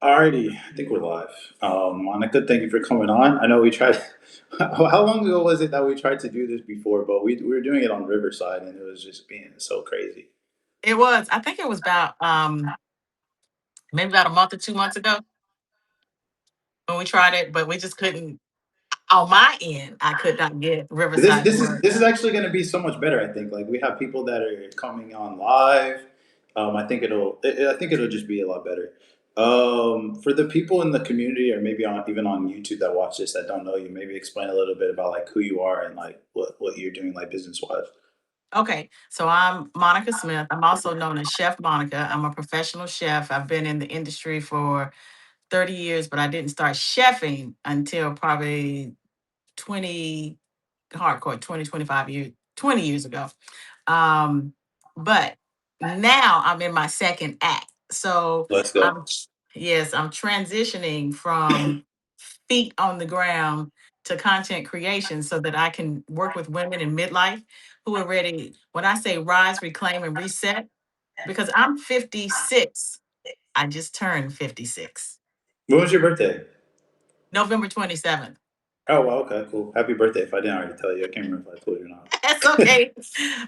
Alrighty, I think we're live. Monica, thank you for coming on. I know we tried. How long ago was it that we tried to do this before? But we were doing it on Riverside, and it was just being so crazy. It was. I think it was about maybe about a month or 2 months ago when we tried it, but we just couldn't. On my end, I could not get This Riverside to this is work. this is actually going to be so much better. I think like we have people that are coming on live. I think it'll just be a lot better. For the people in the community, or maybe even on YouTube that watch this that don't know you, maybe explain a little bit about like who you are and like what you're doing like business wise. Okay, so I'm Monica Smith. I'm also known as Chef Monica. I'm a professional chef. I've been in the industry for 30 years, but I didn't start chefing until probably 20 hardcore 20, 25 years, 20 years ago. Um, but now I'm in my second act. So Let's go. I'm yes, I'm transitioning from feet on the ground to content creation so that I can work with women in midlife who are ready. When I say rise, reclaim, and reset, because I'm 56. I just turned 56. When was your birthday? November 27th. Oh, well, okay, cool. Happy birthday! If I didn't already tell you, I can't remember if I told you or not. That's okay.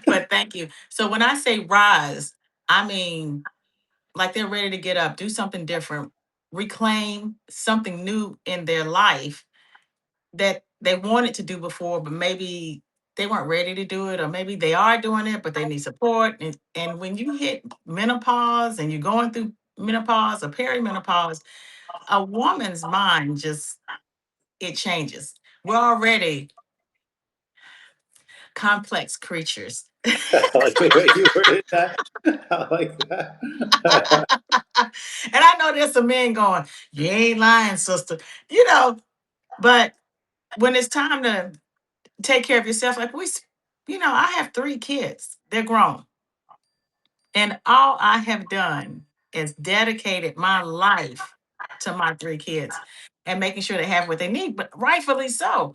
But thank you. So when I say rise, I mean like they're ready to get up, do something different, reclaim something new in their life that they wanted to do before, but maybe they weren't ready to do it, or maybe they are doing it, but they need support. And when you hit menopause and you're going through menopause or perimenopause, a woman's mind just it changes. We're already complex creatures. I like the way you worded that. I like that. And I know there's some men going, you ain't lying, sister. You know, but when it's time to take care of yourself, like I have 3 kids. They're grown. And all I have done is dedicated my life to my 3 kids and making sure they have what they need, but rightfully so.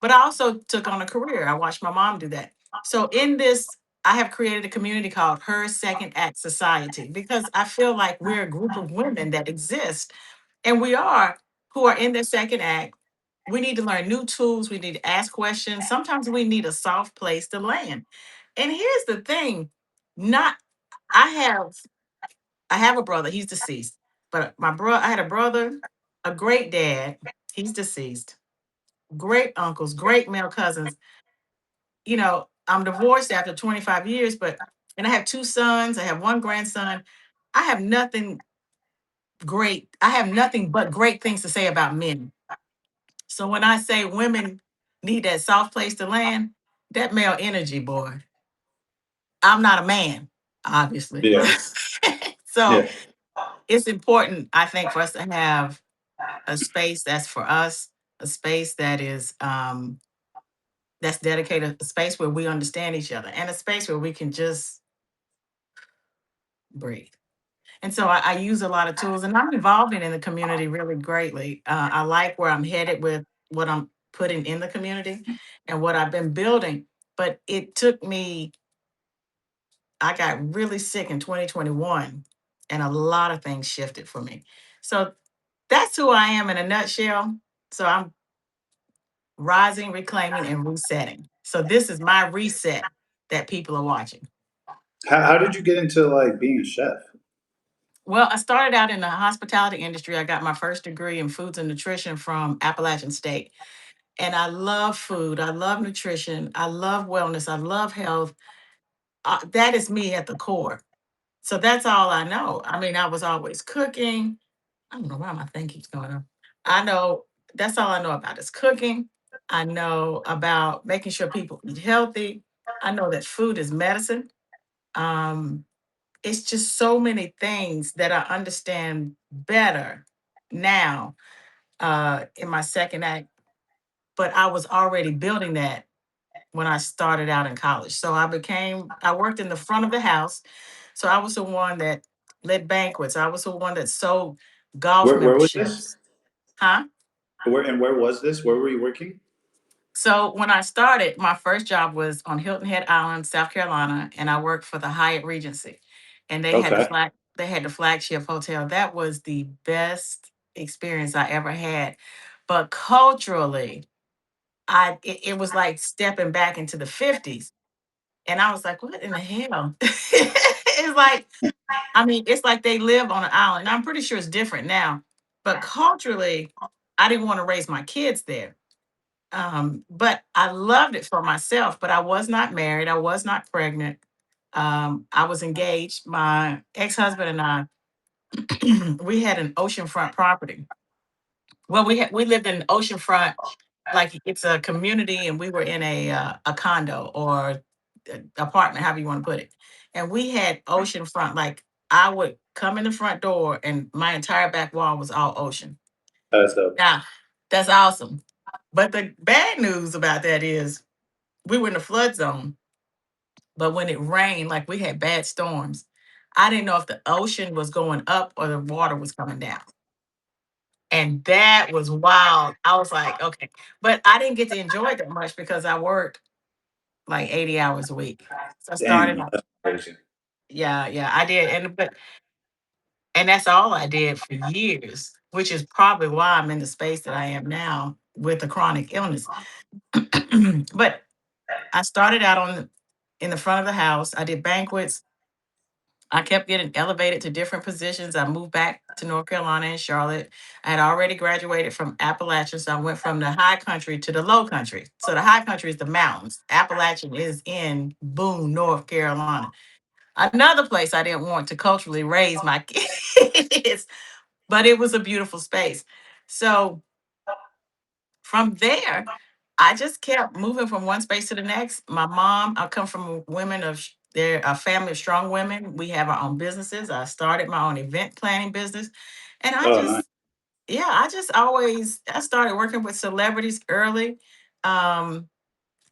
But I also took on a career. I watched my mom do that. So in this, I have created a community called Her Second Act Society because I feel like we're a group of women that exist, and we are who are in their second act. We need to learn new tools. We need to ask questions. Sometimes we need a soft place to land. And here's the thing, not I have I have a brother, he's deceased. But I had a brother, a great dad, he's deceased. Great uncles, great male cousins. I'm divorced after 25 years, and I have 2 sons, I have one grandson. I have nothing I have nothing but great things to say about men. So when I say women need that soft place to land, that male energy, boy. I'm not a man, obviously. Yeah, So yeah. it's important, I think, for us to have a space that's for us, a space that's dedicated, a space where we understand each other, and a space where we can just breathe. And so I use a lot of tools, and I'm evolving in the community really greatly. I like where I'm headed with what I'm putting in the community and what I've been building. But it took me, I got really sick in 2021, and a lot of things shifted for me. So that's who I am in a nutshell. So I'm rising, reclaiming, and resetting. So this is my reset that people are watching. How did you get into like being a chef? Well, I started out in the hospitality industry. I got my first degree in foods and nutrition from Appalachian State. And I love food. I love nutrition. I love wellness. I love health. That is me at the core. So that's all I know. I mean, I was always cooking. I don't know why my thing keeps going on. I know that's all I know about is cooking. I know about making sure people eat healthy. I know that food is medicine. Um, it's just so many things that I understand better now in my second act. But I was already building that when I started out in college. So I worked in the front of the house. So I was the one that led banquets. I was the one that sold golf Where was this? memberships. Huh? Where was this? Where were you working? So when I started, my first job was on Hilton Head Island, South Carolina, and I worked for the Hyatt Regency. And they had the Okay. flag. they had the flagship hotel. That was the best experience I ever had. But culturally, it was like stepping back into the 50s. And I was like, what in the hell? It's like, I mean, it's like they live on an island. And I'm pretty sure it's different now. But culturally, I didn't want to raise my kids there. But I loved it for myself, but I was not married. I was not pregnant. I was engaged. My ex-husband and I, we had an oceanfront property. Well, we lived in oceanfront, like it's a community, and we were in a condo or apartment, however you want to put it. And we had oceanfront. Like I would come in the front door, and my entire back wall was all ocean. That's dope. Now, that's awesome. But the bad news about that is we were in the flood zone. But when it rained, like we had bad storms, I didn't know if the ocean was going up or the water was coming down. And that was wild. I was like, okay. But I didn't get to enjoy it that much because I worked like 80 hours a week. So I started Damn, off, that's crazy. yeah, yeah, I did. And that's all I did for years, which is probably why I'm in the space that I am now with a chronic illness. But I started out in the front of the house. I did banquets. I kept getting elevated to different positions. I moved back to North Carolina and Charlotte. I had already graduated from Appalachia, so I went from the high country to the low country. So the high country is the mountains. Appalachian is in Boone, North Carolina. Another place I didn't want to culturally raise my kids, but it was a beautiful space. So from there, I just kept moving from one space to the next. My mom, I come from women of they're a family of strong women. We have our own businesses. I started my own event planning business. And I Oh, nice. just, yeah, I just always I started working with celebrities early. Um,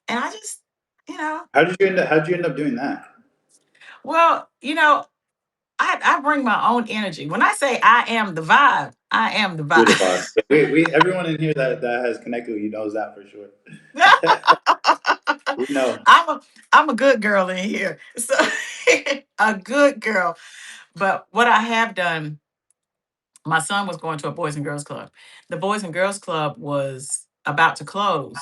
and I just, you know, How'd you end up doing that? well, I bring my own energy. When I say I am the vibe, I am the You're the vibe. vibe. We everyone in here that has connected with you knows that for sure. We know. I'm a good girl in here. So a good girl. But what I have done, my son was going to a Boys and Girls Club. The Boys and Girls Club was about to close.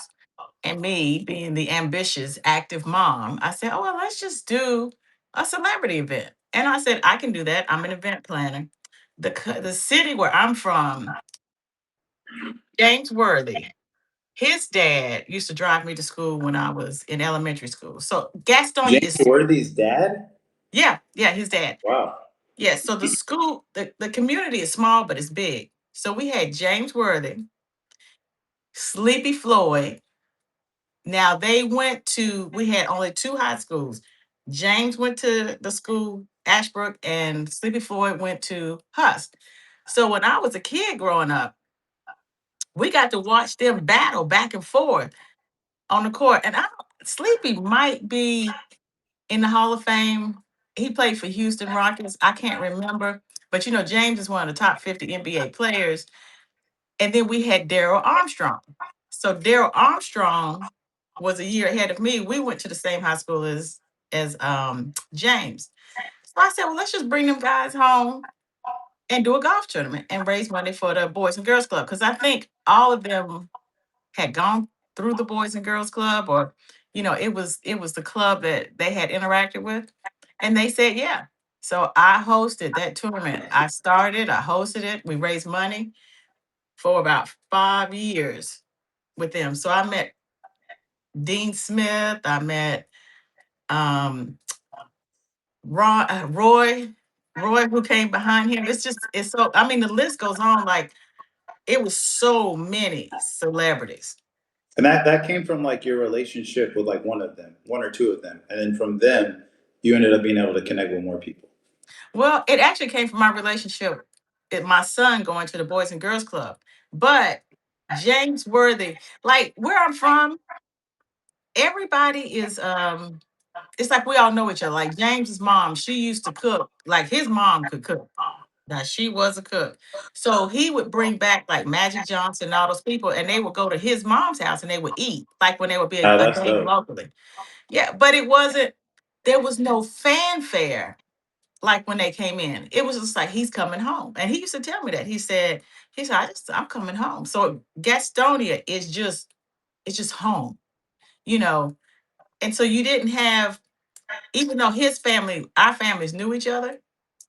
And me, being the ambitious, active mom, I said, oh, well, let's just do a celebrity event. And I said, I can do that. I'm an event planner. The city where I'm from, James Worthy, his dad used to drive me to school when I was in elementary school. So Gastonia James is, Worthy's dad? yeah, yeah, his dad. Wow. Yeah, so the school, the community is small, but it's big. So we had James Worthy, Sleepy Floyd. Now we had only two high schools. James went to the school, Ashbrook, and Sleepy Floyd went to Husk. So when I was a kid growing up, we got to watch them battle back and forth on the court. And Sleepy might be in the Hall of Fame. He played for Houston Rockets. I can't remember. But James is one of the top 50 NBA players. And then we had Daryl Armstrong. So Daryl Armstrong was a year ahead of me. We went to the same high school as James. So I said, well, let's just bring them guys home and do a golf tournament and raise money for the Boys and Girls Club. Because I think all of them had gone through the Boys and Girls Club, or it was the club that they had interacted with, and they said yeah. So I hosted that tournament. I hosted it. We raised money for about 5 years with them. So I met Dean Smith. I met um, Roy, who came behind him. It's so. I mean, the list goes on. Like it was so many celebrities. And that came from like your relationship with like one of them, one or two of them, and then from them, you ended up being able to connect with more people. Well, it actually came from my relationship with my son going to the Boys and Girls Club. But James Worthy, like where I'm from, everybody is it's like we all know each other. Like James's mom, she used to cook. Like his mom could cook. Now she was a cook. So he would bring back like Magic Johnson and all those people, and they would go to his mom's house and they would eat, like when there would be a That's game dope. locally. Yeah, but there was no fanfare like when they came in. It was just like he's coming home. And he used to tell me that. He said, I'm coming home. So Gastonia is just it's just home, you know. And so you didn't have, even though his family, our families knew each other,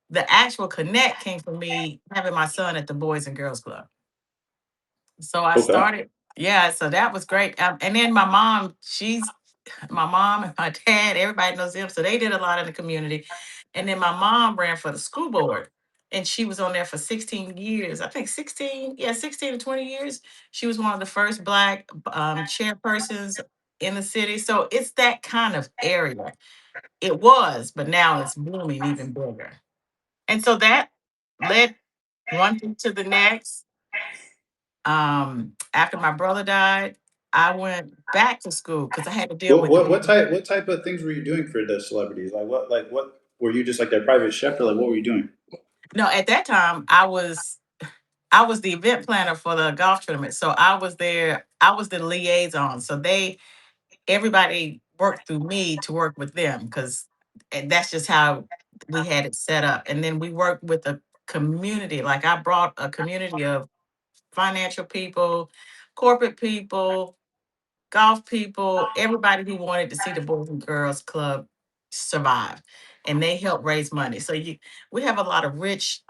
the actual connect came from me having my son at the Boys and Girls Club. So I Okay. started, yeah, so that was great. And then my mom, my mom and my dad, everybody knows them. So they did a lot in the community. And then my mom ran for the school board and she was on there for 16 years. I think 16, yeah, 16 to 20 years. She was one of the first Black chairpersons in the city. So it's that kind of area. It was, but now it's blooming even bigger. And so that led one thing to the next. After my brother died, I went back to school because I had to deal What with the what people. what type of things were you doing for the celebrities? Like what were you just like their private chef, or like what were you doing? No, at that time I was the event planner for the golf tournament. So I was there, I was the liaison. So everybody worked through me to work with them because that's just how we had it set up. And then we worked with a community. Like I brought a community of financial people, corporate people, golf people, everybody who wanted to see the Boys and Girls Club survive. And they help raise money. So we have a lot of rich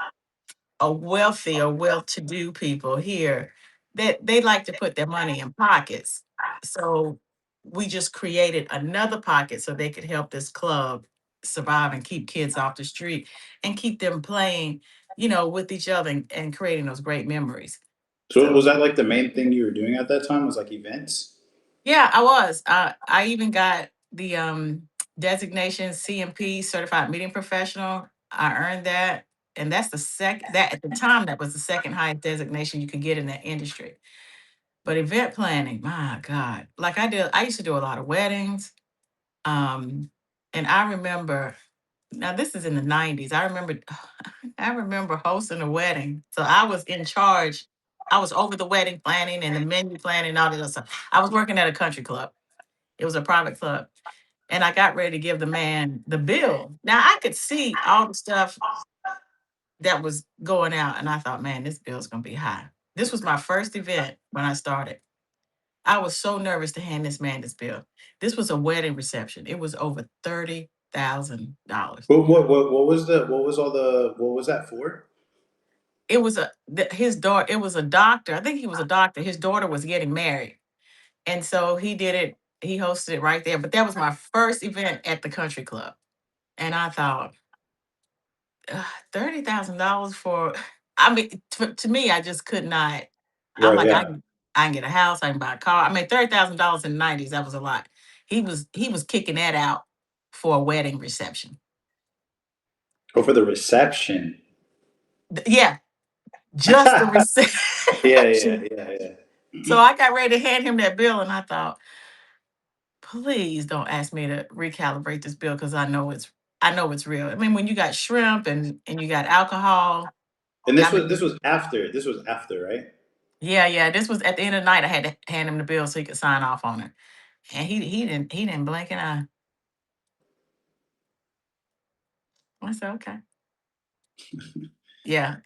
or wealthy or well-to-do people here that they like to put their money in pockets. So we just created another pocket so they could help this club survive and keep kids off the street and keep them playing, with each other and creating those great memories. So was So that like the main thing you were doing at that time, was like events? yeah, I was. I even got the designation CMP, Certified Meeting Professional. I earned that, and that's the second. That at the time, that was the second highest designation you could get in that industry. But event planning, my God, like I used to do a lot of weddings. Um, and I remember. Now this is in the '90s. I remember. I remember hosting a wedding, so I was in charge. I was over the wedding planning and the menu planning and all that other stuff. I was working at a country club. It was a private club. And I got ready to give the man the bill. Now I could see all the stuff that was going out. And I thought, man, this bill's going to be high. This was my first event when I started. I was so nervous to hand this man this bill. This was a wedding reception. It was over $30,000. What was that for? It was his daughter. It was a doctor. I think he was a doctor. His daughter was getting married. And so he did it. He hosted it right there. But that was my first event at the country club. And I thought, $30,000 for, I mean, to me, I just could not. I'm Right, like, yeah. I can get a house, I can buy a car. I mean, $30,000 in the '90s, that was a lot. He was kicking that out for a wedding reception. Oh, for the reception. Yeah, just the Yeah, yeah, reception. yeah, yeah. So I got ready to hand him that bill, and I thought, please don't ask me to recalibrate this bill because I know it's real. I mean, when you got shrimp and you got alcohol, And I this mean, was after. This was after, right? yeah, yeah. This was at the end of the night. I had to hand him the bill so he could sign off on it. And he didn't blink an eye. I said, okay. Yeah.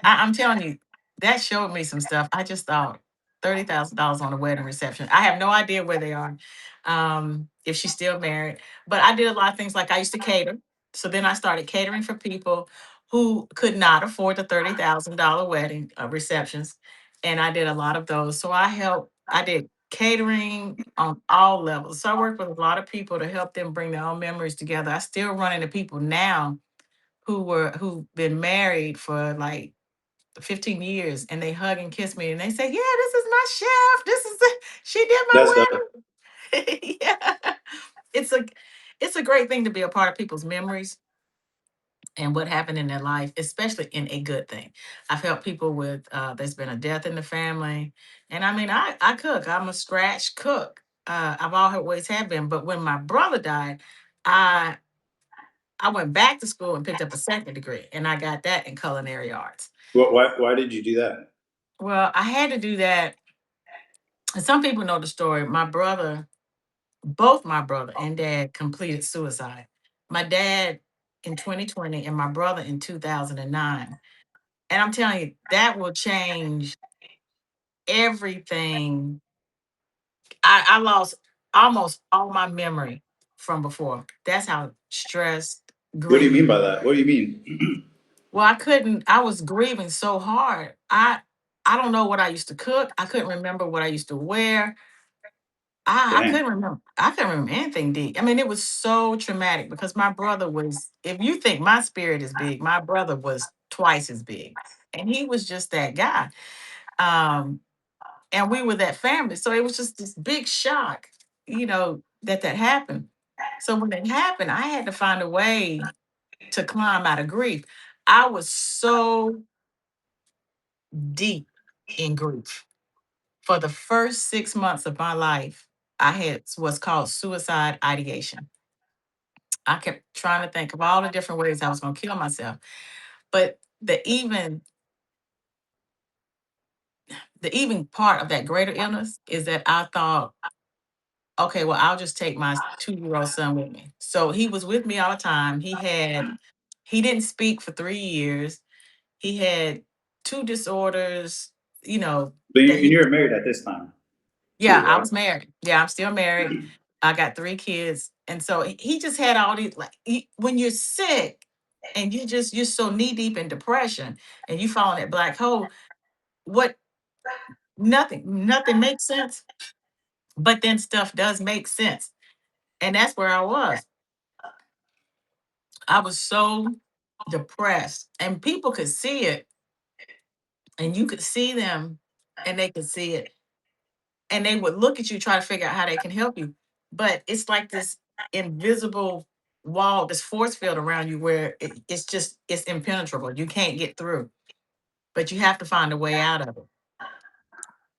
I'm telling you, that showed me some stuff. I just thought $30,000 on a wedding reception. I have no idea where they are. If she's still married. But I did a lot of things like I used to cater. So then I started catering for people who could not afford the $30,000 wedding receptions. And I did a lot of those. So I did catering on all levels. So I worked with a lot of people to help them bring their own memories together. I still run into people now who've been married for like 15 years and they hug and kiss me and they say, "Yeah, this is my chef. She did That's my dope. wedding." Yeah. It's a it's a great thing to be a part of people's memories and what happened in their life, especially in a good thing. I've helped people with there's been a death in the family. And I mean, I cook. I'm a scratch cook. I've always have been. But when my brother died, I I went back to school and picked up a second degree, and I got that in culinary arts. Why did you do that? Well, I had to do that. And some people know the story. Both my brother and dad completed suicide. My dad in 2020 and my brother in 2009. And I'm telling you, that will change everything. I lost almost all my memory from before. That's how stressed, What do you mean grieving. by that? What do you mean? Well, I was grieving so hard. I don't know what I used to cook. I couldn't remember what I used to wear. I Dang. couldn't remember. I couldn't remember anything deep. I mean, it was so traumatic because my brother was, if you think my spirit is big, my brother was twice as big. And he was just that guy. Um, and we were that family. So it was just this big shock, that happened. So when it happened, I had to find a way to climb out of grief. I was so deep in grief. For the first 6 months of my life, I had what's called suicide ideation. I kept trying to think of all the different ways I was going to kill myself. But the even part of that greater illness is that I thought, okay, well, I'll just take my 2-year-old son with me. So he was with me all the time. He didn't speak for 3 years. He had two disorders, you know, But that and he, you were married at this time yeah, too, I right? was married. Yeah, I'm still married. I got 3 kids. And so he just had all these, like, when you're sick and you're so knee deep in depression and you fall in that black hole, what, nothing makes sense. But then stuff does make sense. And that's where I was. I was so depressed and people could see it and you could see them and they could see it and they would look at you try to figure out how they can help you, but it's like this invisible wall, this force field around you where it's impenetrable, you can't get through, but you have to find a way out of it.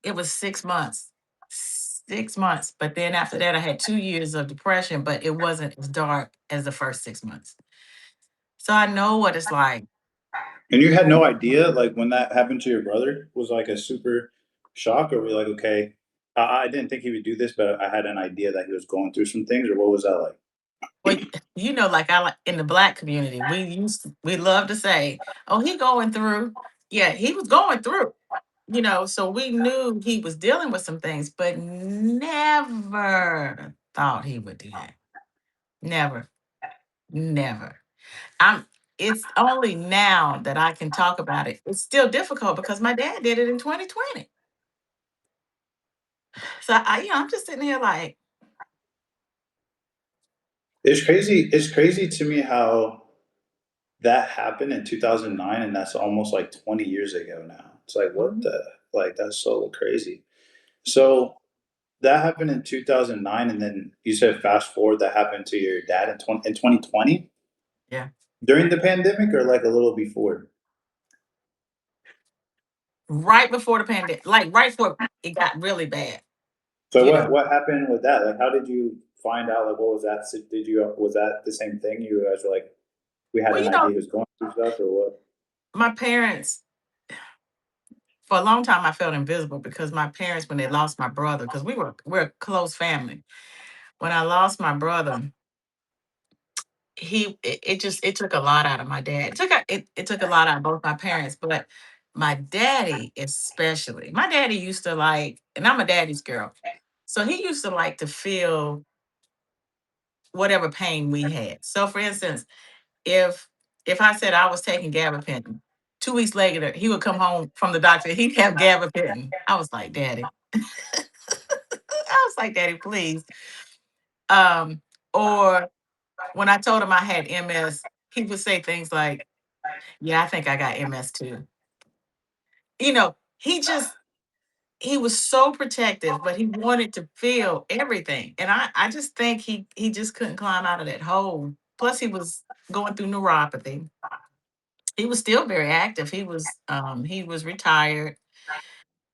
It was 6 months, 6 months, but then after that I had 2 years of depression, but it wasn't as dark as the first 6 months. So I know what it's like. And you had no idea, like when that happened to your brother, was like a super shock, or were you like, okay, I didn't think he would do this, but I had an idea that he was going through some things, or what was that like? Well, like I like in the black community, we love to say, "Oh, he going through." Yeah, he was going through. So we knew he was dealing with some things, but never thought he would do that. Never, never. I'm. It's only now that I can talk about it. It's still difficult because my dad did it in 2020. So I'm just sitting here like, It's crazy. It's crazy to me how that happened in 2009, and that's almost like 20 years ago now. It's like, what mhm, the, like, that's so crazy. So that happened in 2009, and then you said fast forward, that happened to your dad in 2020 yeah, during the pandemic, or like a little before? right before the pandemic, like right before it got really bad. So You know, what happened with that? Like, how did you find out? Like, what was that? Did you, was that the same thing? You guys were like, we had well, an idea he was going through stuff, or what? my parents, for a long time I felt invisible because my parents, when they lost my brother, because we're a close family. When I lost my brother, it took a lot out of my dad. It took a lot out of both my parents, but my daddy especially. My daddy used to like, and I'm a daddy's girl. So he used to like to feel whatever pain we had. So for instance, if I said I was taking gabapentin, 2 weeks later he would come home from the doctor. He'd have gabapentin. I was like, Daddy. I was like, Daddy, please. Um, or when I told him I had MS, he would say things like, "Yeah, I think I got MS too." He was so protective, but he wanted to feel everything, and I just think he just couldn't climb out of that hole. Plus, he was going through neuropathy. He was still very active. He was retired,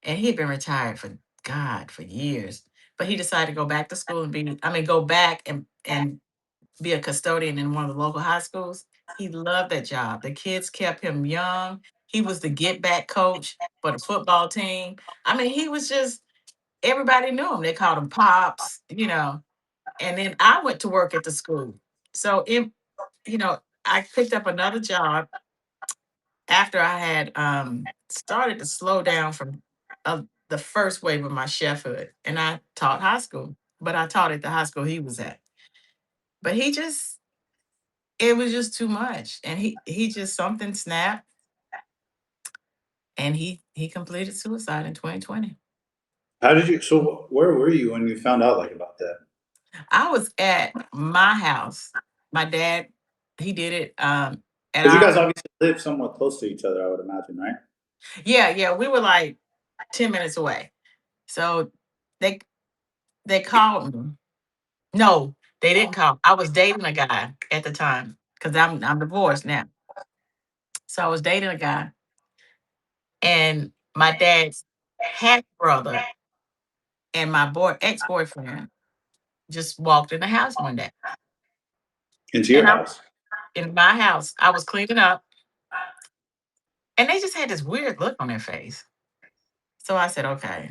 and he had been retired for God for years. But he decided to go back to school and go back and be a custodian in one of the local high schools. He loved that job. The kids kept him young. He was the get back coach for the football team. He was just, everybody knew him. They called him Pops. And then I went to work at the school. So you know, I picked up another job after I had started to slow down from the first wave of my chefhood, and I taught high school, but I taught at the high school he was at. But he just it was just too much, and he just something snapped, and he completed suicide in 2020. How did you? So where were you when you found out like about that? I was at my house. My dad, he did it at Because you guys our obviously live somewhat close to each other, I would imagine, right? yeah, we were like 10 minutes away. So they they called me. No, they didn't call. I was dating a guy at the time because I'm divorced now. So I was dating a guy, and my dad's half brother and my ex boyfriend just walked in the house one day, Into your and I'm house. in my house. I was cleaning up, and they just had this weird look on their face. So I said, "Okay,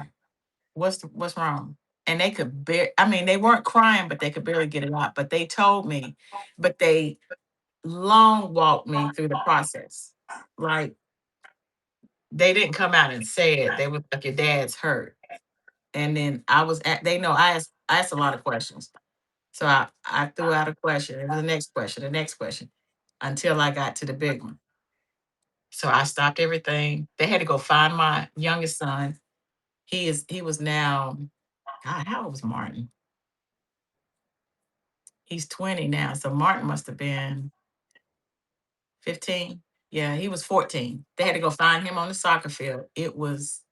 what's wrong?" And they could bear. I mean, they weren't crying, but they could barely get it out. But they told me, but they long walked me through the process. Like they didn't come out and say it. They were like, "Your dad's hurt." And then I was at. They know I asked a lot of questions. So I threw out a question. It was the next question, the next question, until I got to the big one. So I stopped everything. They had to go find my youngest son. He was now, God, how old was Martin? He's 20 now. So Martin must have been 15. Yeah, he was 14. They had to go find him on the soccer field. It was,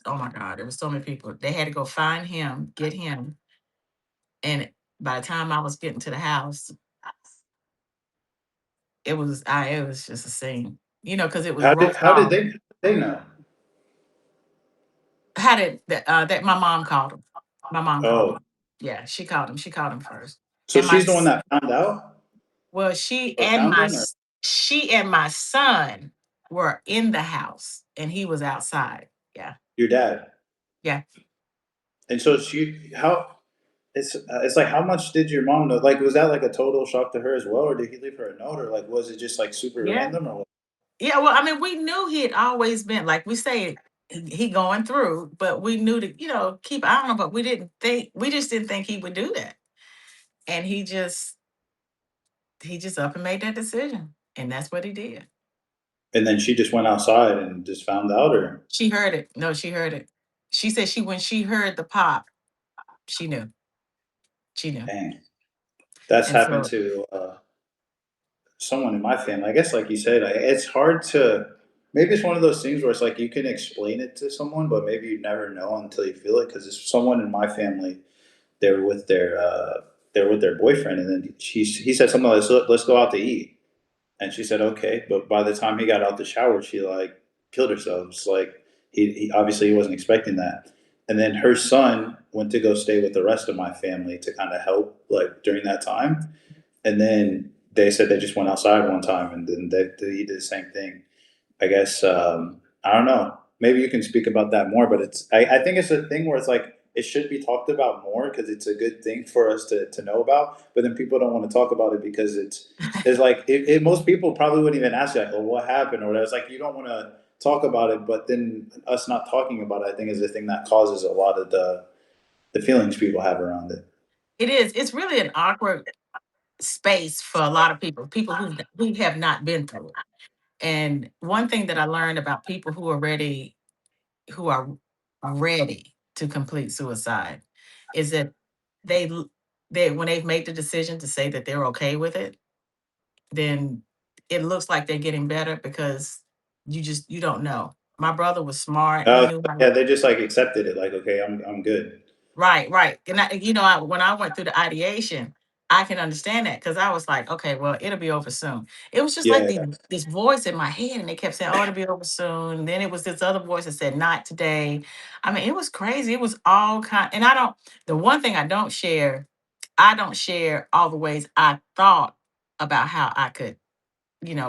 oh my God, there was so many people. They had to go find him, get him. And by the time I was getting to the house, it was just a scene. You know, because it was roped How did off. they know? How did that my mom called him. My mom called Oh, him. Yeah, she called him. She called him first. so And my she's the one that found out well, or found him, or she and my son were in the house and he was outside. Yeah. your dad? Yeah. And so she how it's like how much did your mom know? Like was that like a total shock to her as well, or did he leave her a note, or like was it just like super Yeah. random, or what? Yeah. Well, I mean, we knew he had always been like we say he going through, but we knew to, keep eye on him, but we just didn't think he would do that. And he just up and made that decision. And that's what he did. And then she just went outside and just found out, or She heard it. No, she heard it. She said when she heard the pop, she knew. She knew. dang, that's And happened so to someone in my family. I guess, like you said, it's hard to. Maybe it's one of those things where it's like you can explain it to someone, but maybe you never know until you feel it. Because it's someone in my family. They were with their they were with their boyfriend, and then he said something like, let's go out to eat," and she said okay. But by the time he got out the shower, she like killed herself. It's like he obviously he wasn't expecting that. And then her son went to go stay with the rest of my family to kind of help like during that time. And then they said they just went outside one time, and then he did the same thing. I guess I don't know. Maybe you can speak about that more, but I think it's a thing where it's like it should be talked about more because it's a good thing for us to know about. But then people don't want to talk about it because it's like most people probably wouldn't even ask you like, "Oh, what happened?" or whatever. It's like you don't want to talk about it, but then us not talking about it, I think, is the thing that causes a lot of the feelings people have around it. it is. It's really an awkward space for a lot of people who have not been through it. And one thing that I learned about people who are ready to complete suicide is that they they when they've made the decision to say that they're okay with it, then it looks like they're getting better because you don't know. My brother was smart. He knew how to. Yeah, they just like accepted it. Like, okay, I'm good. Right, right. And when I went through the ideation, I can understand that because I was like, okay, well, it'll be over soon. It was just like Yeah, this voice in my head, and they kept saying, "Oh, it'll be over soon." And then it was this other voice that said, "Not today." I mean, it was crazy. It was all kind. And I don't. The one thing I don't share all the ways I thought about how I could,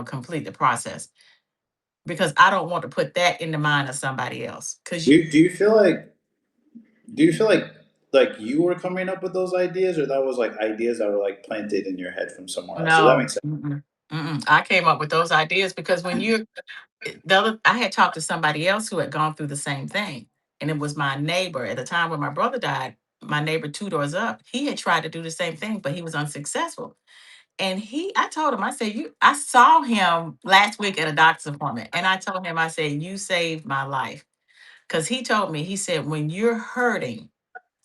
complete the process because I don't want to put that in the mind of somebody else. Because Do you feel like you were coming up with those ideas, or that was like ideas that were like planted in your head from somewhere else? Does that no, make sense? Mm-mm. I came up with those ideas because when you're I had talked to somebody else who had gone through the same thing, and it was my neighbor at the time when my brother died. My neighbor two doors up, he had tried to do the same thing, but he was unsuccessful. And I told him, I said, I saw him last week at a doctor's appointment, and I told him, I said, you saved my life, because he told me, he said, when you're hurting,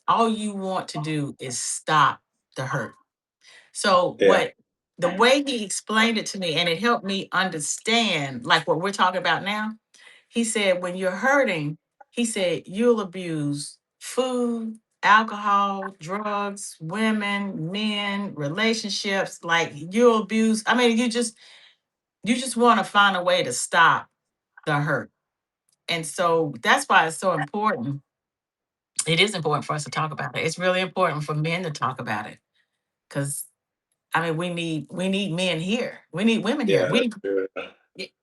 all you want to do is stop the hurt. So Yeah, the way he explained it to me, and it helped me understand like what we're talking about now. He said, when you're hurting, he said, you'll abuse food, alcohol, drugs, women, men, relationships. Like you'll abuse, I mean, you just want to find a way to stop the hurt. And so that's why it's so important. It is important for us to talk about it. It's really important for men to talk about it. Because I mean, we need men here. We need women here. yeah, that's true.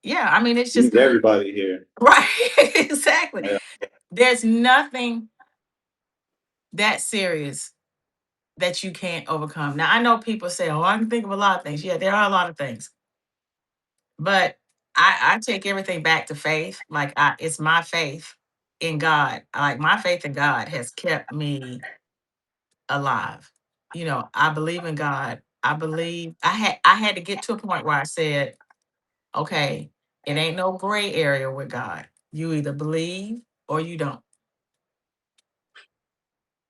Yeah. I mean, it's We just need everybody here. right. Exactly. Yeah, There's nothing that serious that you can't overcome. Now, I know people say, "Oh, I can think of a lot of things." Yeah, there are a lot of things, but I take everything back to faith. Like it's my faith in God. Like my faith in God has kept me alive. I believe in God. I believe I had to get to a point where I said, okay, it ain't no gray area with God. You either believe or you don't.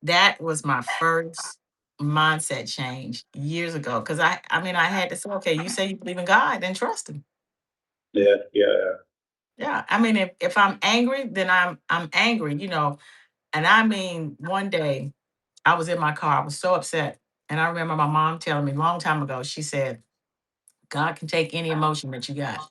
That was my first mindset change years ago. Cause I mean, I had to say, okay, you say you believe in God, then trust him. yeah, yeah. Yeah. I mean, if I'm angry, then I'm angry, And I mean, one day I was in my car, I was so upset. And I remember my mom telling me a long time ago, she said, God can take any emotion that you got.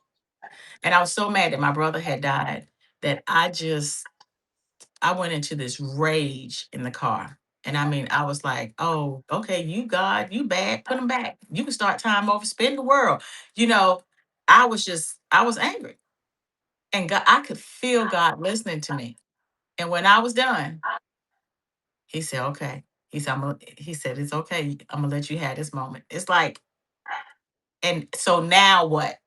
And I was so mad that my brother had died that I went into this rage in the car. And I mean, I was like, oh, okay, you God, you bad, put them back. You can start time over, spin the world. You know, I was angry. And God, I could feel God listening to me. And when I was done, he said, okay. He said, it's okay. I'm gonna let you have this moment. It's like, and so now what?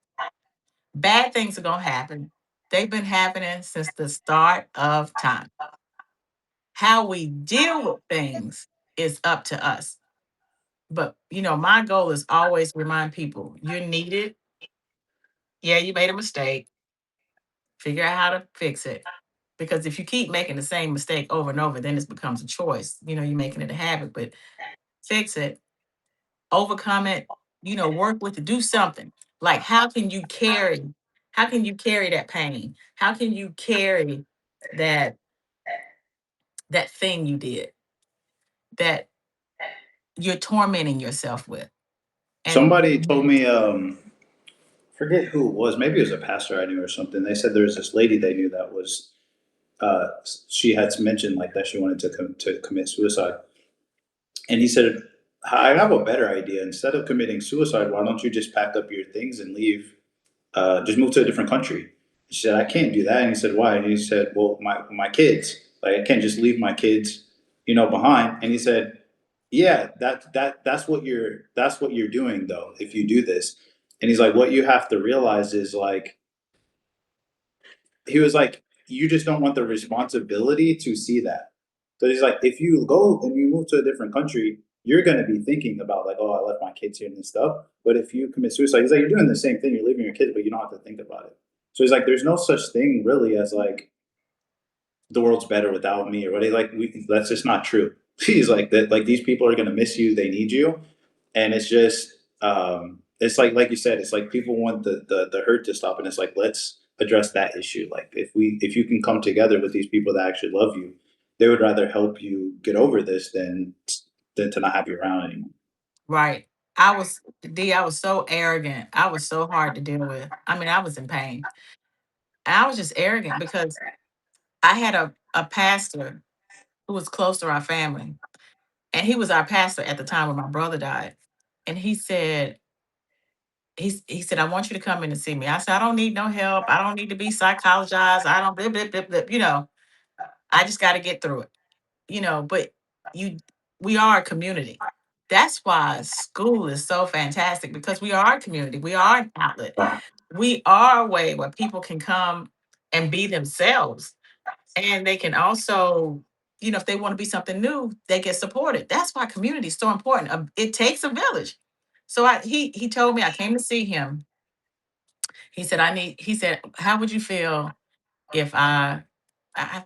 Bad things are gonna happen. They've been happening since the start of time. How we deal with things is up to us. But my goal is always remind people you're needed. Yeah, you made a mistake. Figure out how to fix it. Because if you keep making the same mistake over and over, then it becomes a choice. You're making it a habit, but fix it, overcome it, work with it, do something. Like how can you carry that pain? How can you carry that that thing you did that you're tormenting yourself with? And Somebody told me, forget who it was. Maybe it was a pastor I knew or something. They said there was this lady they knew that was, uh, she had mentioned like that she wanted to commit suicide, and he said, "I have a better idea. Instead of committing suicide, why don't you just pack up your things and leave? Just move to a different country." She said, "I can't do that." And he said, "Why?" And he said, "Well, my kids. Like I can't just leave my kids, behind." And he said, "Yeah, that's what you're doing though. If you do this." And he's like, "What you have to realize is like." He was like, "You just don't want the responsibility to see that." So he's like, "If you go and you move to a different country, you're going to be thinking about like, oh, I left my kids here and this stuff. But if you commit suicide, he's like, you're doing the same thing. You're leaving your kids, but you don't have to think about it." So he's like, "There's no such thing really as like the world's better without me or what." He's like, that's just not true. He's like that. Like these people are going to miss you. They need you, and it's just it's like you said, it's like people want the hurt to stop, and it's like let's address that issue. Like if you can come together with these people that actually love you, they would rather help you get over this than to not have you around anymore. right, I was so arrogant. I was so hard to deal with. I mean, I was in pain. And I was just arrogant because I had a pastor who was close to our family. And he was our pastor at the time when my brother died. And he said, I want you to come in and see me. I said, I don't need no help. I don't need to be psychologized. I don't blah, blah, blah, blah. I just got to get through it. But you we are a community. That's why school is so fantastic because we are a community. We are an outlet. We are a way where people can come and be themselves. And they can also, if they want to be something new, they get supported. That's why community is so important. It takes a village. So he told me, I came to see him. He said, how would you feel if I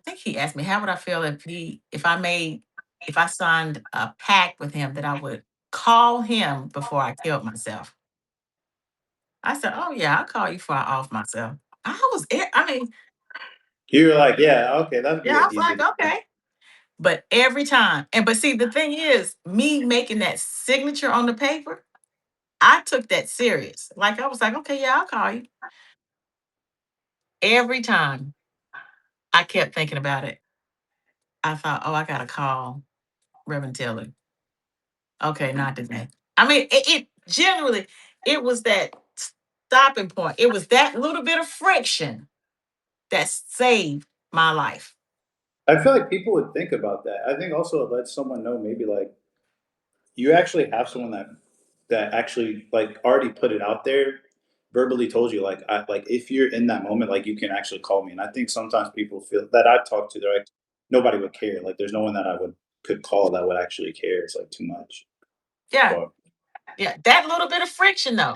think he asked me, how would I feel if I signed a pact with him that I would call him before I killed myself? I said, oh yeah, I'll call you before I off myself. I mean, You were like, yeah, okay, that'd yeah, be I an was easy like, to do. okay. But every time, but see, the thing is, me making that signature on the paper, I took that serious. Like I was like, okay, yeah, I'll call you. Every time I kept thinking about it, I thought, oh, I gotta call Reverend Taylor. Okay, not today. I mean, it generally it was that stopping point. It was that little bit of friction that saved my life. I feel like people would think about that. I think also it lets someone know maybe like you actually have someone that actually like already put it out there, verbally told you like I like if you're in that moment, like you can actually call me. And I think sometimes people feel that I've talked to, they're like nobody would care. Like there's no one that I would could call that would actually care. It's like too much. Yeah, But yeah. That little bit of friction though,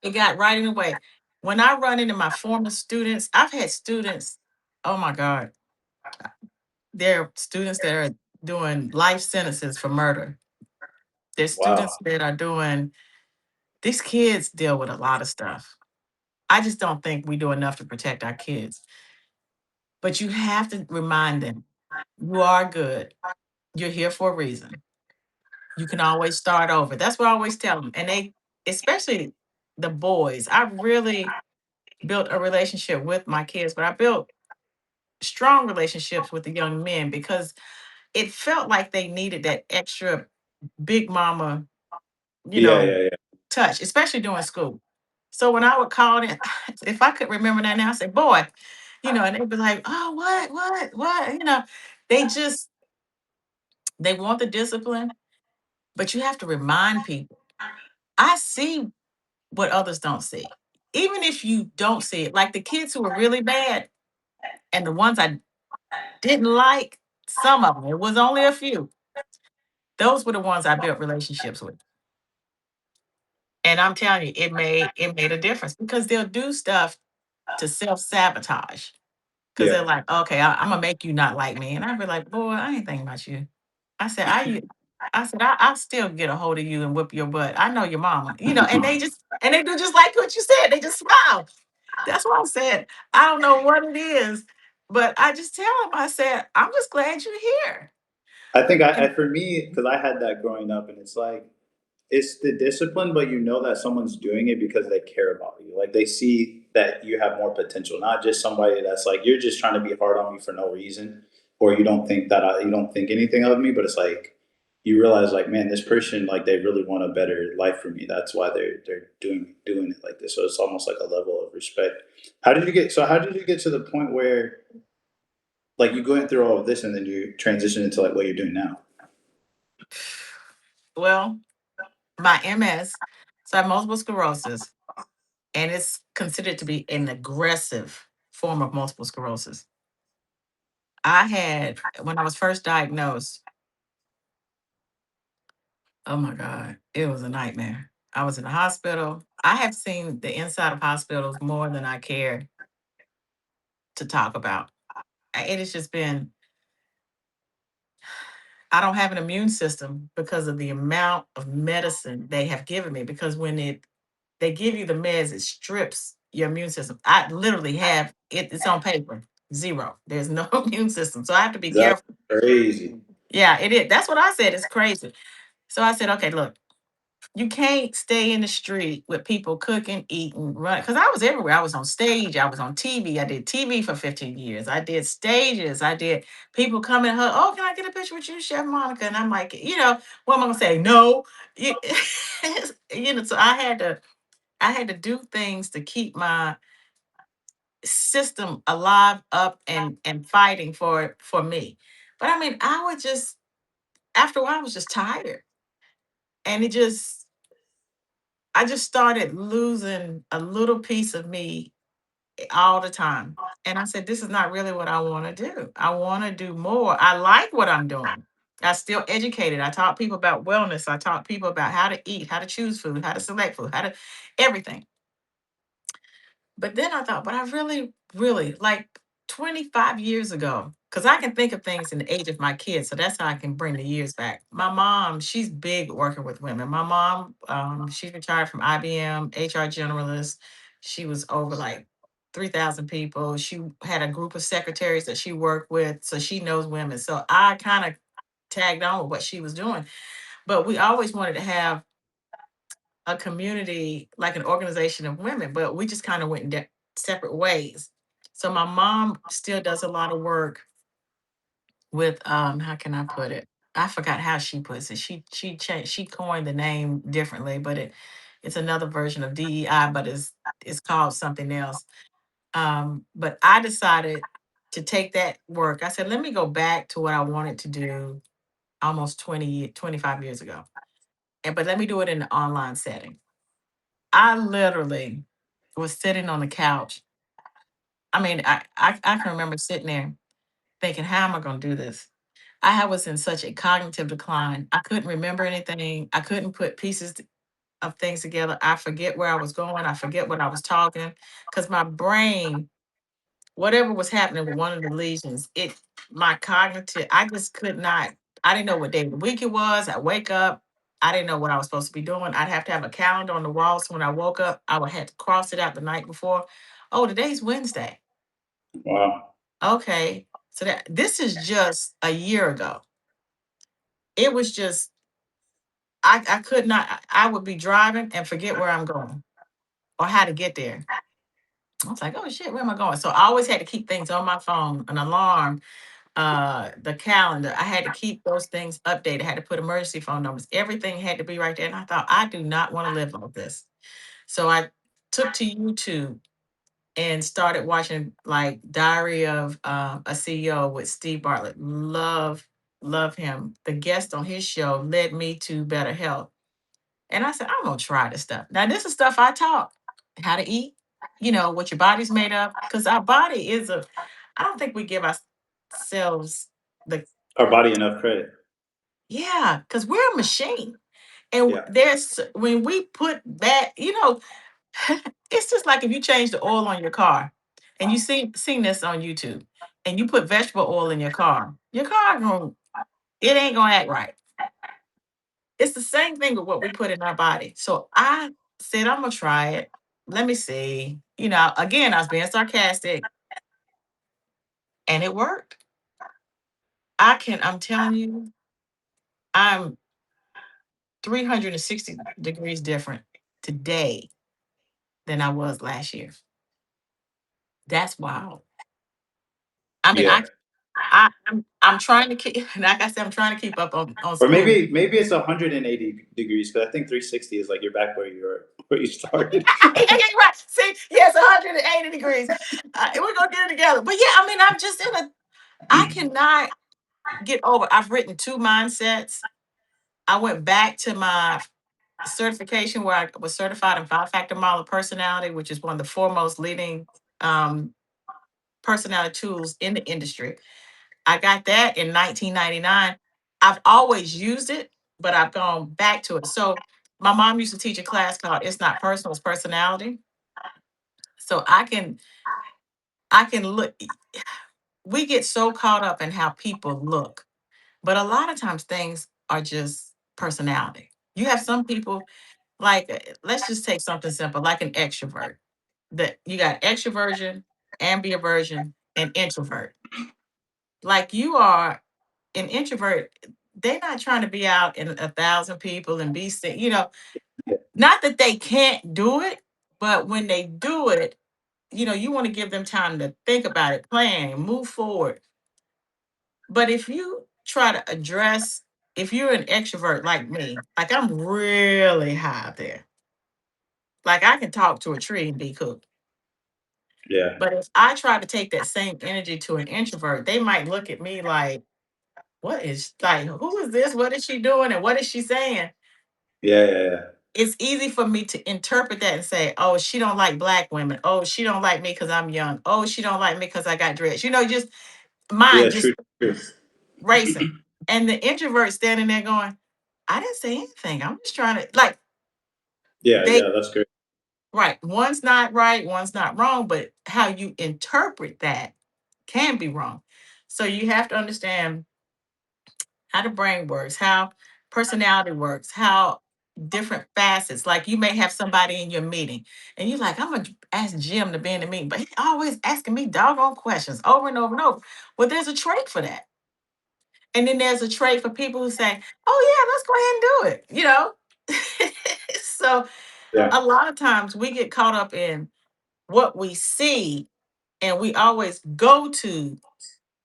it got right in the way. When I run into my former students, I've had students, oh my God, there are students that are doing life sentences for murder. There's wow. students that are doing, these kids deal with a lot of stuff. I just don't think we do enough to protect our kids. But you have to remind them you are good. You're here for a reason. You can always start over. That's what I always tell them. And especially the boys, I really built a relationship with my kids, but I built strong relationships with the young men because it felt like they needed that extra big mama, you Yeah, know, yeah, yeah. touch, especially during school. So when I would call them, if I could remember that now, I say, boy, and they'd be like, oh, what? They just, they want the discipline, but you have to remind people. I see what others don't see. Even if you don't see it, like the kids who were really bad and the ones I didn't like, some of them, it was only a few. Those were the ones I built relationships with. And I'm telling you, it made a difference because they'll do stuff to self-sabotage. Because Yeah. they're like, okay, I'm gonna make you not like me. And I'd be like, boy, I ain't thinking about you. I said, I'll still get a hold of you and whip your butt. I know your mama, and they do just like what you said. They just smile. That's what I said. I don't know what it is, but I just tell them, I said, I'm just glad you're here. I think And for me, because I had that growing up, and it's like it's the discipline, but you know that someone's doing it because they care about you. Like they see that you have more potential, not just somebody that's like you're just trying to be hard on me for no reason, or you don't think that you don't think anything of me. But it's like you realize, like, man, this person, like, they really want a better life for me. That's why they're doing it like this. So it's almost like a level of respect. How did you get? So how did you get to the point where like you going through all of this and then you transition into like what you're doing now? well, my MS, so I have multiple sclerosis, and it's considered to be an aggressive form of multiple sclerosis. When I was first diagnosed, oh my God, it was a nightmare. I was in the hospital. I have seen the inside of hospitals more than I care to talk about. It has just been, I don't have an immune system because of the amount of medicine they have given me. Because when they give you the meds, it strips your immune system. I literally have it's on paper, zero. There's no immune system. So I have to be That's careful. crazy. Yeah, it is. That's what I said. It's crazy. So I said, okay, look, you can't stay in the street with people cooking, eating, running. Because I was everywhere. I was on stage. I was on TV. I did TV for 15 years. I did stages. I did people coming, oh, can I get a picture with you, Chef Monica? And I'm like, what am I gonna say? No. You, so I had to do things to keep my system alive, up, and fighting for me. But I mean, I would just after a while, I was just tired. And I just started losing a little piece of me all the time. And I said, this is not really what I want to do. I want to do more. I like what I'm doing. I still educated. I taught people about wellness. I taught people about how to eat, how to choose food, how to select food, how to everything. But then I thought, but I really, really like 25 years ago, because I can think of things in the age of my kids. So that's how I can bring the years back. My mom, she's big working with women. My mom, she's retired from IBM, HR generalist. She was over like 3,000 people. She had a group of secretaries that she worked with. So she knows women. So I kind of tagged on with what she was doing. But we always wanted to have a community, like an organization of women, but we just kind of went in separate ways. So my mom still does a lot of work with how can I put it? I forgot how she puts it. She coined the name differently, but it's another version of DEI, but it's called something else. But I decided to take that work. I said, let me go back to what I wanted to do almost 25 years ago. But let me do it in an online setting. I literally was sitting on the couch. I mean, I can remember sitting there thinking, how am I going to do this? Was in such a cognitive decline. I couldn't remember anything. I couldn't put pieces of things together. I forget where I was going. I forget what I was talking because my brain, whatever was happening with one of the lesions, my cognitive, I just could not, I didn't know what day of the week it was. I wake up, I didn't know what I was supposed to be doing. I'd have to have a calendar on the wall. So when I woke up, I would have to cross it out the night before. Oh, today's Wednesday. Wow. Okay. So this is just a year ago. It was just, I could not, I would be driving and forget where I'm going or how to get there. I was like, oh shit, where am I going? So I always had to keep things on my phone, an alarm, the calendar. I had to keep those things updated. I had to put emergency phone numbers. Everything had to be right there. And I thought, I do not want to live like this. So I took to YouTube and started watching like Diary of a CEO with Steve Bartlett. Love him. The guest on his show led me to better health. And I said, I'm gonna try this stuff. Now, this is stuff I taught how to eat, what your body's made of. Because our body I don't think we give ourselves the Our body enough credit. yeah, because we're a machine. And Yeah. there's when we put that, it's just like if you change the oil on your car and you seen this on YouTube and you put vegetable oil in your car it ain't gonna act right. It's the same thing with what we put in our body. So I said, I'm gonna try it. Let me see. Again, I was being sarcastic and it worked. I'm telling you, I'm 360 degrees different today than I was last year. That's wild. I mean, Yeah. I'm trying to keep like I said, I'm trying to keep up on Or school. maybe it's 180 degrees because I think 360 is like you're back where you started. Yeah, yeah, right. See, yes, 180 degrees. We're gonna get it together. But yeah, I mean, I'm just I cannot get over. I've written two mindsets. I went back to my certification where I was certified in five-factor model of personality, which is one of the foremost leading um, personality tools in the industry. I got that in 1999. I've always used it, but I've gone back to it. So my mom used to teach a class called "It's Not Personal, It's Personality." So I can look. We get so caught up in how people look, but a lot of times things are just personality. You have some people like let's just take something simple like an extrovert. That you got extroversion, ambioversion, and introvert. Like you are an introvert, they're not trying to be out in 1,000 people and be sick, not that they can't do it, but when they do it, you want to give them time to think about it, plan, and move forward. But if you try to address, if you're an extrovert like me, like I'm really high up there, like I can talk to a tree and be cool. Yeah. But if I try to take that same energy to an introvert, they might look at me like, what is like, who is this? What is she doing? And what is she saying? Yeah, yeah, yeah. It's easy for me to interpret that and say, "Oh, she don't like black women. Oh, she don't like me because I'm young. Oh, she don't like me because I got dreads." Just Yeah, mine just true, true. racing. And the introvert standing there going, "I didn't say anything. I'm just trying to like Yeah, they yeah, that's great. right. One's not right, one's not wrong, but how you interpret that can be wrong. So you have to understand how the brain works, how personality works, how different facets. Like you may have somebody in your meeting and you're like, I'm gonna ask Jim to be in the meeting, but he's always asking me doggone questions over and over and over. Well, there's a trait for that. And then there's a trait for people who say, oh yeah, let's go ahead and do it. So Yeah, a lot of times we get caught up in what we see and we always go to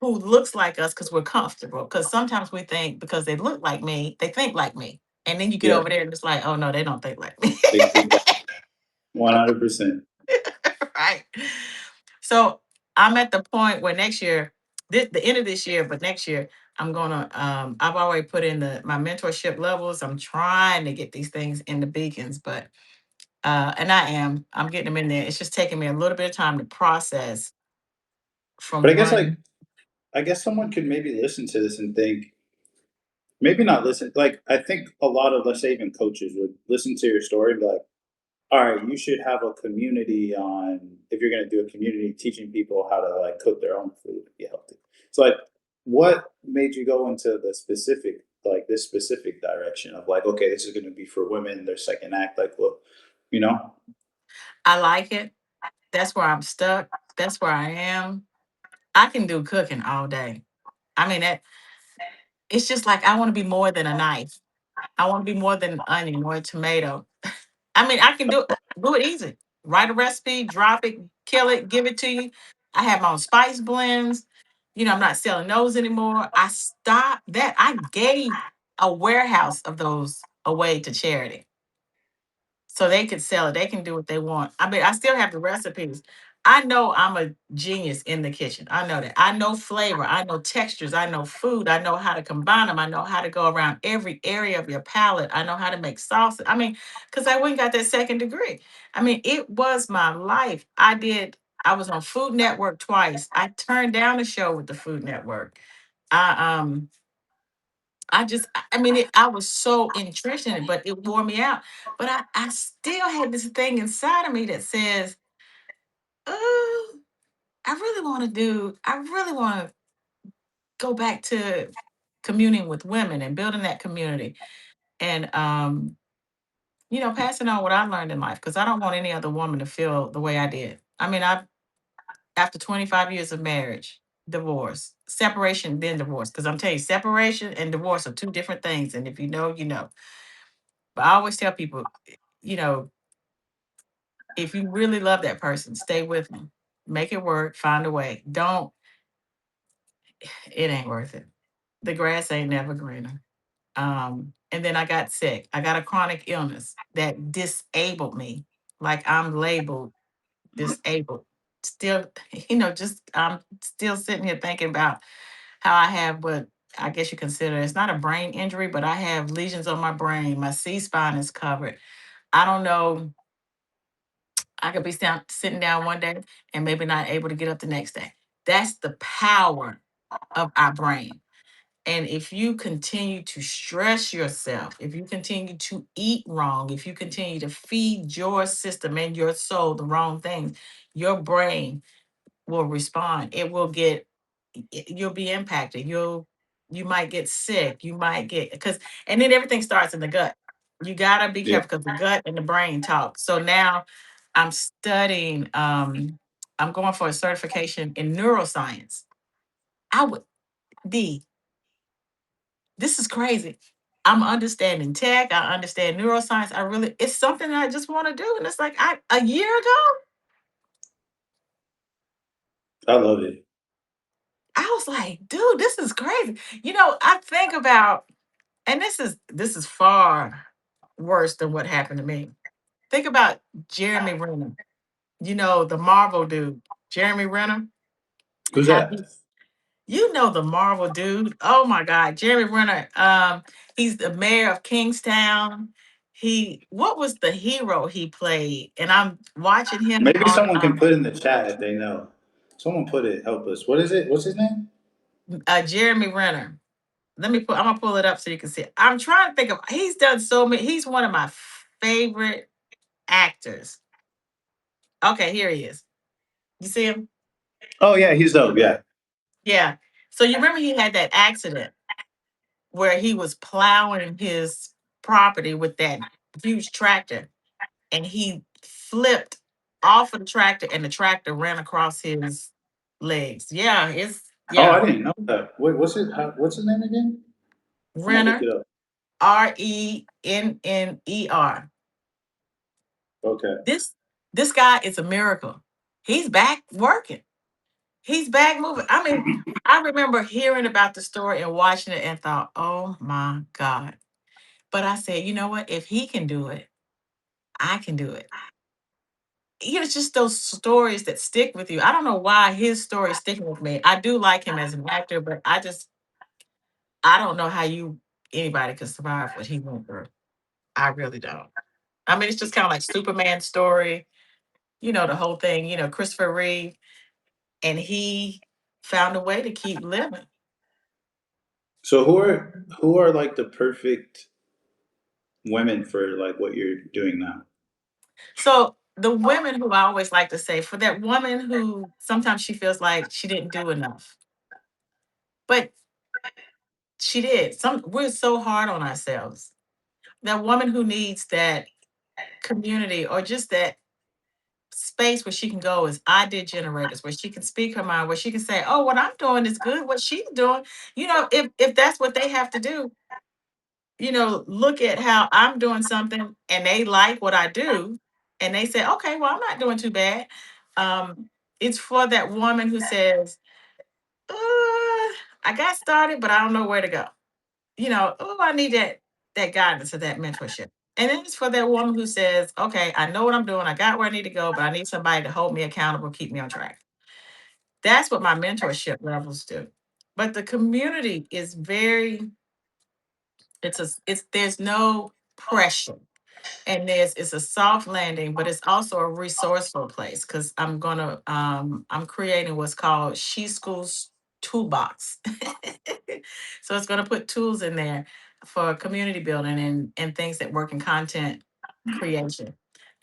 who looks like us because we're comfortable. Because sometimes we think because they look like me, they think like me. And then you get yeah, over there and it's like, oh no, they don't think like me. exactly. 100%. Right. So I'm at the point where next year, the end of this year, but next year, I've already put in my mentorship levels. I'm trying to get these things in the beacons, but and I'm getting them in there. It's just taking me a little bit of time to process But from I guess, one. like, I guess someone could maybe listen to this and think, maybe not listen. Like, I think a lot of, let's say, even coaches would listen to your story and be like, all right, you should have a community on, if you're going to do a community teaching people how to like cook their own food and be healthy. So, like, what made you go into the specific, like this specific direction of like, okay, this is going to be for women, their second act, like, well, you know? I like it. That's where I'm stuck. That's where I am. I can do cooking all day. I mean, it's just like I want to be more than a knife. I want to be more than an onion or a tomato. I mean, I can do it easy. Write a recipe, drop it, kill it, give it to you. I have my own spice blends. I'm not selling those anymore. I stopped that. I gave a warehouse of those away to charity so they could sell it. They can do what they want. I mean, I still have the recipes. I know I'm a genius in the kitchen. I know that. I know flavor. I know textures. I know food. I know how to combine them. I know how to go around every area of your palate. I know how to make salsa. I mean, because I went and got that second degree. I mean, it was my life. I was on Food Network twice. I turned down a show with the Food Network. I I mean, I was so entrenched in it, but it wore me out. But I still had this thing inside of me that says, oh, I really want to go back to communing with women and building that community and, passing on what I learned in life because I don't want any other woman to feel the way I did. I mean, after 25 years of marriage, divorce, separation, then divorce. Because I'm telling you, separation and divorce are two different things. And if you know, you know. But I always tell people, you know, if you really love that person, stay with them. Make it work, find a way. Don't, it ain't worth it. The grass ain't never greener. And then I got sick. I got a chronic illness that disabled me. Like I'm labeled disabled. Still, just I'm still sitting here thinking about how I have what I guess you consider it's not a brain injury, but I have lesions on my brain. My C spine is covered. I don't know. I could be sitting down one day and maybe not able to get up the next day. That's the power of our brain. And if you continue to stress yourself, if you continue to eat wrong, if you continue to feed your system and your soul the wrong things, your brain will respond. It will get you'll be impacted. You might get sick. You might get because and then everything starts in the gut. You gotta be Yeah. careful because the gut and the brain talk. So now I'm studying, I'm going for a certification in neuroscience. I would be this is crazy. I'm understanding tech, I understand neuroscience. It's something that I just want to do. And it's like a year ago, I love it. I was like, dude, this is crazy. I think about and this is far worse than what happened to me. Think about Jeremy Renner, the Marvel dude, Jeremy Renner, and Who's how that? the Marvel dude. Oh my God, Jeremy Renner. He's the mayor of Kingstown. what was the hero he played? And I'm watching him Maybe on someone can put in the chat if they know. Someone put it. Help us. What is it? What's his name? Jeremy Renner. I'm gonna pull it up so you can see it. I'm trying to think of he's done so many, he's one of my favorite actors. Okay, here he is. You see him? Oh yeah, he's dope. Yeah. Yeah. So you remember he had that accident where he was plowing his property with that huge tractor and he flipped off of the tractor and the tractor ran across his legs. Yeah, Oh, I yeah. didn't know that. Wait, what's it? What's his name again? I'm gonna look Renner, it up. Renner. Okay. This this guy is a miracle. He's back working. He's back moving. I mean, I remember hearing about the story and watching it and thought, "Oh my God." But I said, "You know what? If he can do it, I can do it." You know, it's just those stories that stick with you. I don't know why his story is sticking with me. I do like him as an actor, but I don't know how anybody could survive what he went through. I really don't. I mean, it's just kind of like Superman's story, the whole thing, Christopher Reeve, and he found a way to keep living. So who are like the perfect women for like what you're doing now? So the women who I always like to say, for that woman who sometimes she feels like she didn't do enough, but she did. We're so hard on ourselves. That woman who needs that community or just that space where she can go is idea generators, where she can speak her mind, where she can say, "Oh, what I'm doing is good. What she's doing, if that's what they have to do, look at how I'm doing something, and they like what I do, and they say, okay, well, I'm not doing too bad." It's for that woman who says, "I got started, but I don't know where to go." Oh, I need that guidance or that mentorship. And then it's for that woman who says, okay, I know what I'm doing. I got where I need to go, but I need somebody to hold me accountable, keep me on track. That's what my mentorship levels do. But the community is there's no pressure. And it's a soft landing, but it's also a resourceful place because I'm creating what's called She Schools Toolbox. So it's gonna put tools in there for community building and things that work in content creation.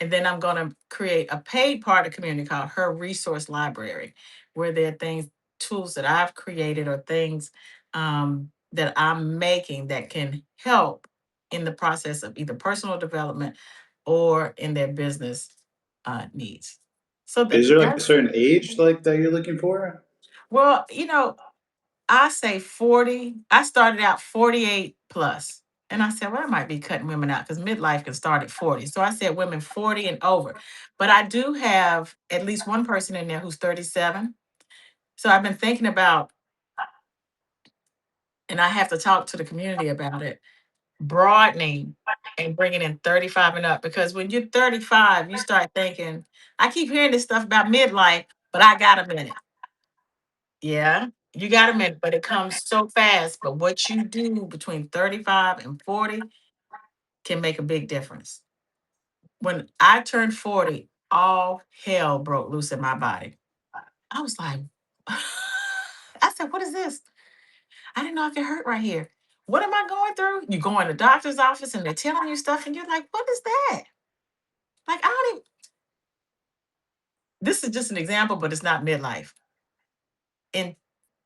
And then I'm gonna create a paid part of community called Her Resource Library, where there are tools that I've created or things that I'm making that can help in the process of either personal development or in their business needs. So Is there like a that's certain age like that you're looking for? well, I say 40. I started out 48 plus. And I said, well, I might be cutting women out because midlife can start at 40. So I said women 40 and over. But I do have at least one person in there who's 37. So I've been thinking about, and I have to talk to the community about it, broadening and bringing in 35 and up. Because when you're 35, you start thinking, I keep hearing this stuff about midlife, but I got a minute. Yeah, you got a minute, but it comes so fast. But what you do between 35 and 40 can make a big difference. When I turned 40, all hell broke loose in my body. I was like, I said, what is this? I didn't know I could hurt right here. What am I going through? You go in the doctor's office and they're telling you stuff, and you're like, what is that? Like, I don't even, this is just an example, but it's not midlife. And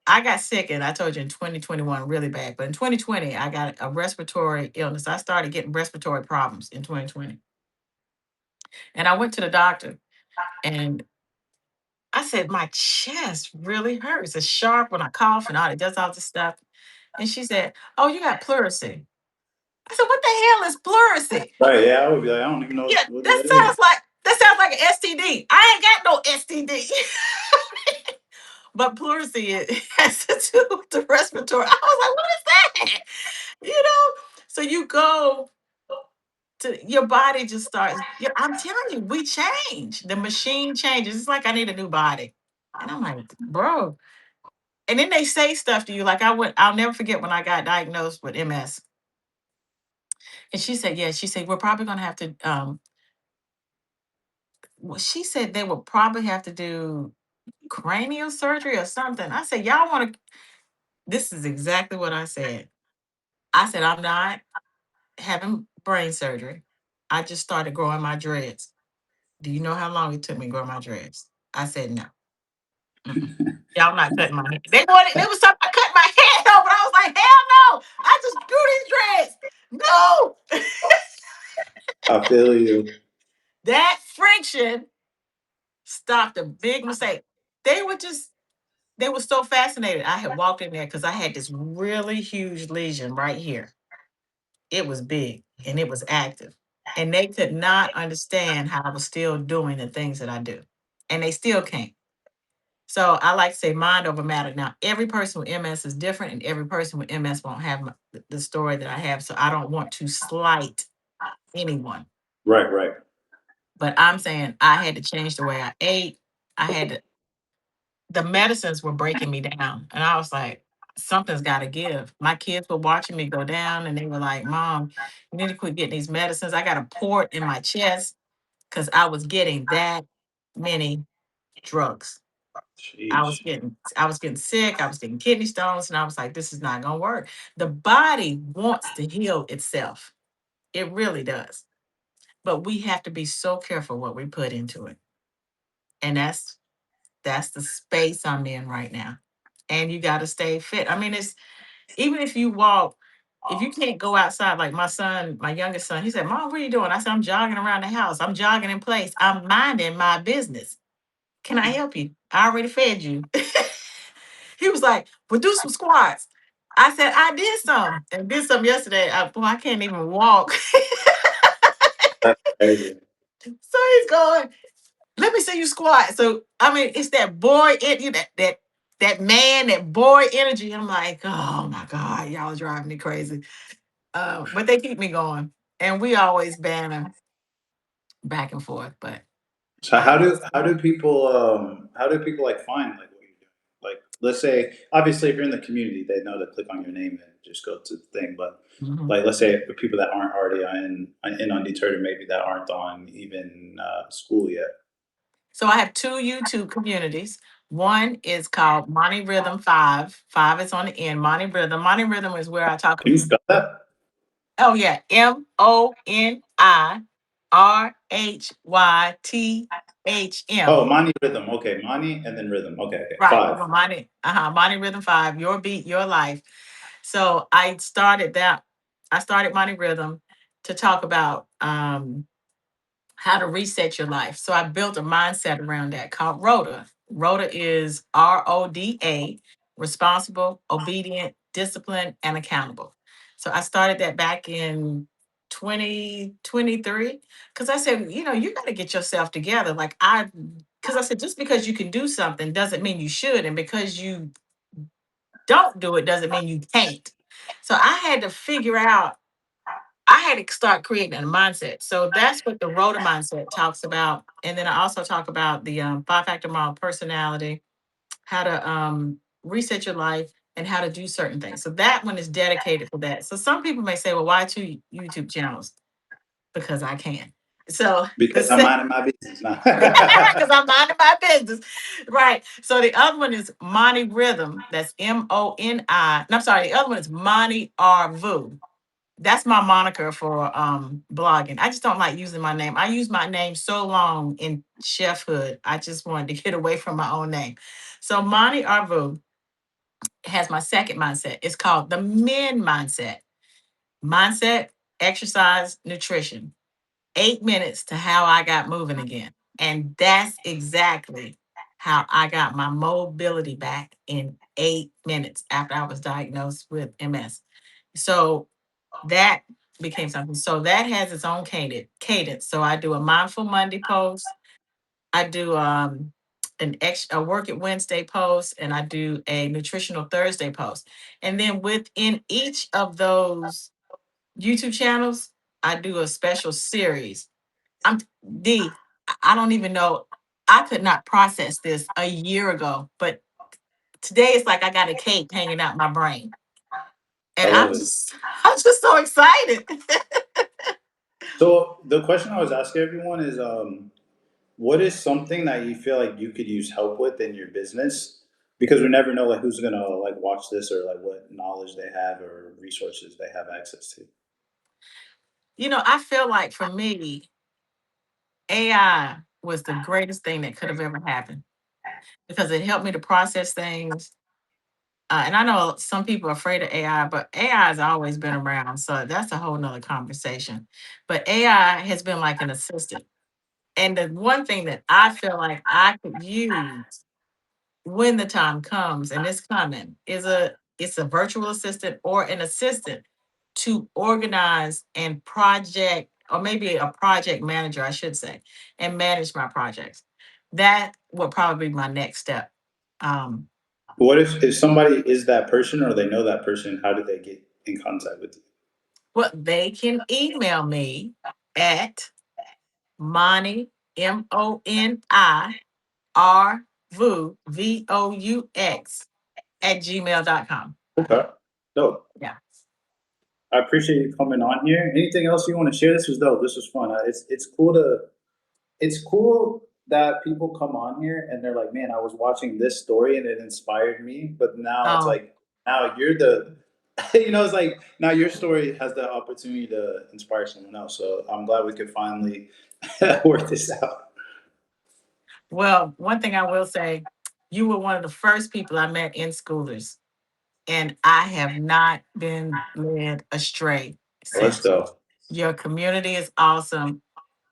I got sick, and I told you in 2021, really bad. But in 2020, I got a respiratory illness. I started getting respiratory problems in 2020. And I went to the doctor, and I said, my chest really hurts. It's sharp when I cough and all it does all this stuff. And she said, oh, you got pleurisy. I said, what the hell is pleurisy? Right, yeah, I would be like, I don't even know Yeah, what it is. that sounds like an STD. I ain't got no STD. But pleurisy has to do with the respiratory. I was like, what is that? You know? So you go to your body just starts. Yeah, I'm telling you, we change. The machine changes. It's like I need a new body. And I'm like, bro. And then they say stuff to you. Like I'll never forget when I got diagnosed with MS. And she said, yeah, she said, we're probably going to have to, well, she said they would probably have to do cranial surgery or something. I said, y'all want to, this is exactly what I said. I said, I'm not having brain surgery. I just started growing my dreads. Do you know how long it took me to grow my dreads? I said, no. Mm-mm. Y'all not cutting my hair. They was talking about cutting my hair though, but I was like, hell no. I just grew these dreads. No. I feel you. That friction stopped a big mistake. They were just, they were so fascinated. I had walked in there because I had this really huge lesion right here. It was big and it was active. And they could not understand how I was still doing the things that I do. And they still can't. So I like to say mind over matter. Now, every person with MS is different, and every person with MS won't have the story that I have. So I don't want to slight anyone. Right, right. But I'm saying I had to change the way I ate. I had to, the medicines were breaking me down. And I was like, something's got to give. My kids were watching me go down and they were like, Mom, you need to quit getting these medicines. I got a port in my chest because I was getting that many drugs. Sheesh. I was getting sick, I was getting kidney stones, and I was like, this is not gonna work. The body wants to heal itself. It really does. But we have to be so careful what we put into it. And that's the space I'm in right now. And you gotta stay fit. I mean, it's even if you walk, if you can't go outside, like my son, my youngest son, he said, Mom, what are you doing? I said, I'm jogging around the house. I'm jogging in place. I'm minding my business. Can I help you? I already fed you. He was like, well, do some squats. I said, I did some and did some yesterday. Boy, I can't even walk. That's crazy. So he's going, let me see you squat. So I mean, it's that boy in you, that man, that boy energy. I'm like, oh my God, y'all driving me crazy. But they keep me going. And we always banner back and forth. But So I how do people like find like what you're doing? Like let's say obviously if you're in the community, they know to click on your name and just go to the thing. But Mhm. like let's say the people that aren't already in Undeterred, or maybe that aren't on even school yet. So I have two YouTube communities. One is called Monty Rhythm 5. Five is on the end. Monty Rhythm. Monty Rhythm is where I talk. Can you spell that? Oh yeah, Oh, MoniRhythm. Mani Rhythm. Okay, Mani and then Rhythm. Okay, okay. Right. Five. Well, Monty Rhythm 5, your beat, your life. So I started that. I started Monty Rhythm to talk about how to reset your life. So I built a mindset around that called RODA. RODA is RODA, responsible, obedient, disciplined, and accountable. So I started that back in 2023 because I said, you got to get yourself together. Because I said, just because you can do something doesn't mean you should. And because you don't do it doesn't mean you can't. So I had to figure out, I had to start creating a mindset. So that's what the Rhoda mindset talks about. And then I also talk about the five factor model personality, how to reset your life, and how to do certain things. So that one is dedicated for that. So some people may say, well, why two YouTube channels? Because I can. So the Because I'm second, minding my business now. because I'm minding my business. Right. So the other one is Monty Rhythm. That's Moni. No, I'm sorry. The other one is Monty Arvu. That's my moniker for blogging. I just don't like using my name. I used my name so long in chefhood. I just wanted to get away from my own name. So Monty Arvu has my second mindset. It's called the men mindset. Mindset, exercise, nutrition. 8 minutes to how I got moving again. And that's exactly how I got my mobility back in 8 minutes after I was diagnosed with MS. So that became something. So that has its own cadence. So I do a mindful Monday post. I do a work at Wednesday post, and I do a nutritional Thursday post. And then within each of those YouTube channels, I do a special series. I'm D. I don't even know. I could not process this a year ago, but today it's like I got a cake hanging out my brain, I and love it. I'm just so excited. So the question I was asking everyone is, what is something that you feel like you could use help with in your business? Because we never know like who's gonna like watch this or like what knowledge they have or resources they have access to. I feel like for me, AI was the greatest thing that could have ever happened because it helped me to process things. And I know some people are afraid of AI, but AI has always been around. So that's a whole nother conversation. But AI has been like an assistant. And the one thing that I feel like I could use when the time comes, and it's coming, it's a virtual assistant or an assistant to organize and project, or maybe a project manager, I should say, and manage my projects. That would probably be my next step. Um, What if somebody is that person or they know that person? How do they get in contact with you? well, they can email me at Moni, MoniR Vous, at gmail.com. Okay, dope. Yeah. I appreciate you coming on here. Anything else you want to share? This was dope. This was fun. It's cool to it's cool that people come on here and they're like, man, I was watching this story and it inspired me, but now it's Oh, like now you're the it's like now your story has the opportunity to inspire someone else. So I'm glad we could finally work this out. well, one thing I will say, you were one of the first people I met in schoolers, and I have not been led astray Let's since. go. Your community is awesome.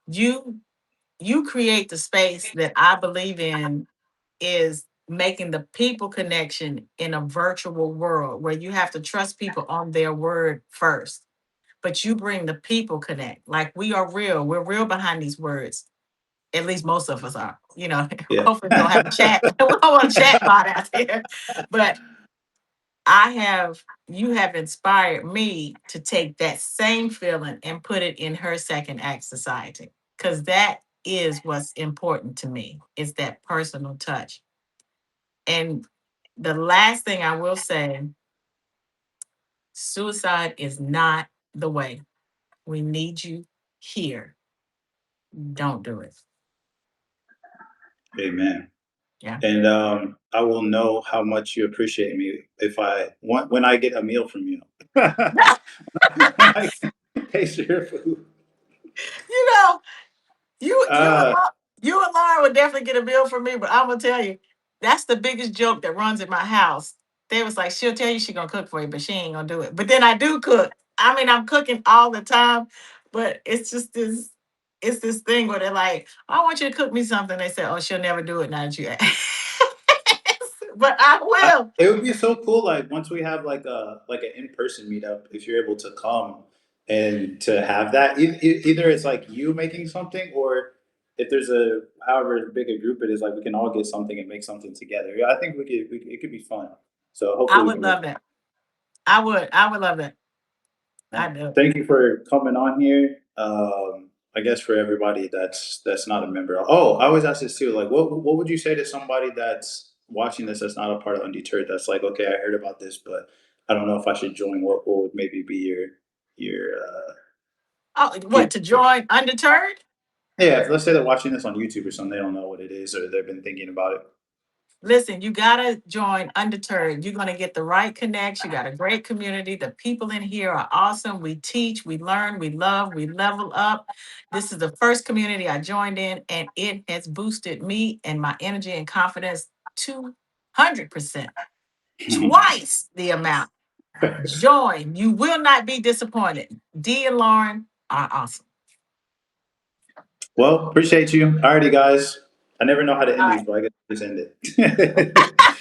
You you create the space that I believe in is making the people connection in a virtual world where you have to trust people on their word first. But you bring the people connect. Like we are real. We're real behind these words. At least most of us are. Yeah. Hopefully we don't have a chat. We don't want a chat bot out there. But you have inspired me to take that same feeling and put it in her second act society. Because that is what's important to me, is that personal touch. And the last thing I will say, suicide is not the way. We need you here. Don't do it. Amen. Yeah. And I will know how much you appreciate me if I want when I get a meal from you. When I taste your food. you know, Uh, you and Lauren would definitely get a bill from me, but I'm gonna tell you, that's the biggest joke that runs in my house. They was like, she'll tell you she gonna cook for you, but she ain't gonna do it. But then I do cook. I mean, I'm cooking all the time, but it's this thing where they're like, I want you to cook me something. They say, oh, she'll never do it now that you ask. But I will. it would be so cool, like once we have like an in person meetup, if you're able to come and to have that, either it's like you making something, or if there's a however big a group it is, like we can all get something and make something together. Yeah, I think it could be fun. So I hopefully we would can make. love that. I would love that. I Well, do. thank you for coming on here. I guess for everybody that's not a member. Oh, I always ask this too. Like, what would you say to somebody that's watching this that's not a part of Undeterred? That's like, okay, I heard about this, but I don't know if I should join. What would maybe be your Oh, piece? what, to join Undeterred? Yeah, let's say they're watching this on YouTube or something. They don't know what it is, or they've been thinking about it. Listen, you gotta join Undeterred. You're gonna get the right connects. You got a great community. The people in here are awesome. We teach, we learn, we love, we level up. This is the first community I joined in, and it has boosted me and my energy and confidence 200%, twice the amount. Join. You will not be disappointed. Dee and Lauren are awesome. Well, appreciate you. Alrighty, guys. I never know how to All end these, right. but I guess just end it.